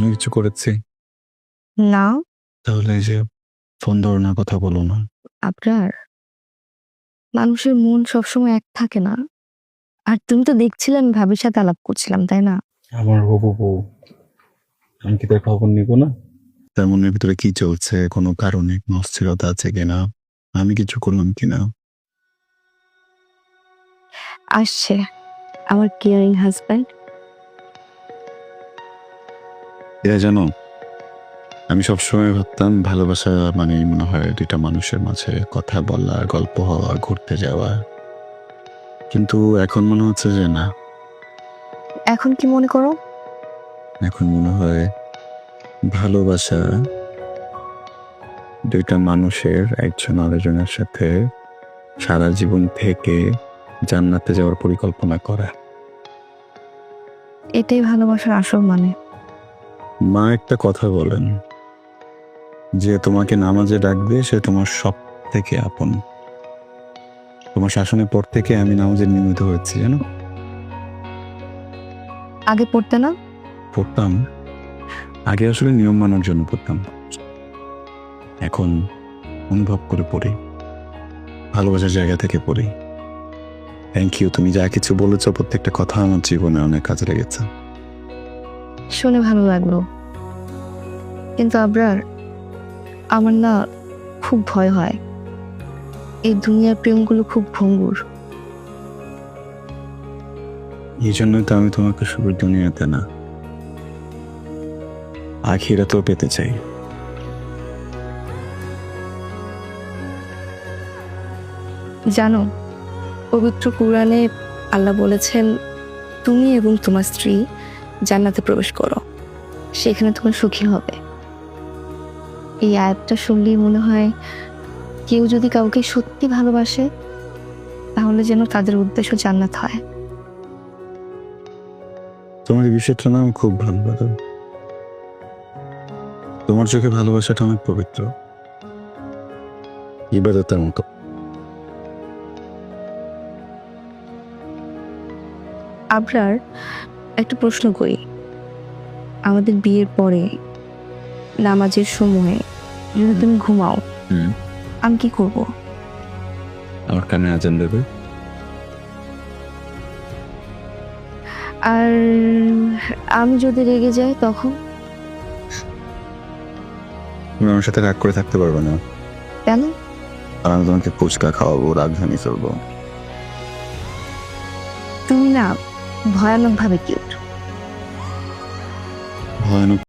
কোনো কিছু করেছি? না। তাহলে এই যে ফোন ধরো না, কথা বলো না। আপনার মানুষের মন সবসময় এক থাকে না। আর তুমি তো দেখছিলে আমি ভাবির সাথে আলাপ করছিলাম, তাই না? আমার হবু বউ, আমি কি তার খবর নিব না? তার মনের ভিতরে কি চলছে, কোনো কারণে কোনো অস্থিরতা আছে কিনা, আমি কিছু করলাম কিনা? আসছে আমার কেয়ারিং হাজব্যান্ড। এরা জানো, আমি সবসময় ভাবতাম ভালোবাসা মানে মনে হয় দুইটা মানুষের মাঝে কথা বলা, গল্প হওয়া, ঘুরতে যাওয়া। কিন্তু এখন মনে হচ্ছে যে না, এখন কি মনে করো? এখন মনে হয় ভালোবাসা দুইটা মানুষের একজন আরেকজনের সাথে সারা জীবন থেকে জান্নাতে যাওয়ার পরিকল্পনা করা। এটাই ভালোবাসার আসল মানে। মা একটা কথা বলেন যে তোমাকে নামাজে ডাকবে সে তোমার সব থেকে আপন। তোমার শাসনের পর থেকে আমি নামাজে নিয়মিত হয়েছি, জানো। আগে পড়তে না? পড়তাম, আগে আসলে নিয়ম মানার জন্য পড়তাম, এখন অনুভব করে পড়ি, ভালোবাসার জায়গা থেকে পড়ি। থ্যাংক ইউ, তুমি যা কিছু বলেছো প্রত্যেকটা কথা আমার জীবনে অনেক কাজে লেগেছে। শুনে ভালো লাগলো, কিন্তু আবরার আমার না খুব ভয় হয়। এই দুনিয়ার প্রেমগুলো খুব ভঙ্গুর। এই জন্যই তো আমি তোমাকে শুধু দুনিয়াতে না, আখিরাতেও পেতে চাই। জানো, পবিত্র কুরআনে আল্লাহ বলেছেন তুমি এবং তোমার স্ত্রী জান্নাতে প্রবেশ করো, সেখানে তুমি সুখী হবে। এই আয়াতটা শুনলেই মনে হয় কেউ যদি কাউকে সত্যি ভালোবাসে তাহলে যেন তাদের উদ্দেশ্য জান্নাত হয়। তোমার এই বিষয়টা না আমি খুব ভালো লাগে। তোমার চোখে ভালোবাসাটা অনেক পবিত্র, ইবাদতের মতো। আবরার, একটা প্রশ্ন করি। আমাদের বিয়ের পরে নামাজের সময়ে যদি তুমি ঘুমাও, আমি কি করব? আমার কানে আজান দেবে, আর আমি যদি রেগে যাই তখন? তুমি আমার সাথে রাগ করে থাকতে পারবে না। কেন? আর আমি তোমাকে ফুচকা খাওয়াবো, রাজধানী চলবো। তুমি না ভয়ানক ভাবে কিউট। ভয়ানক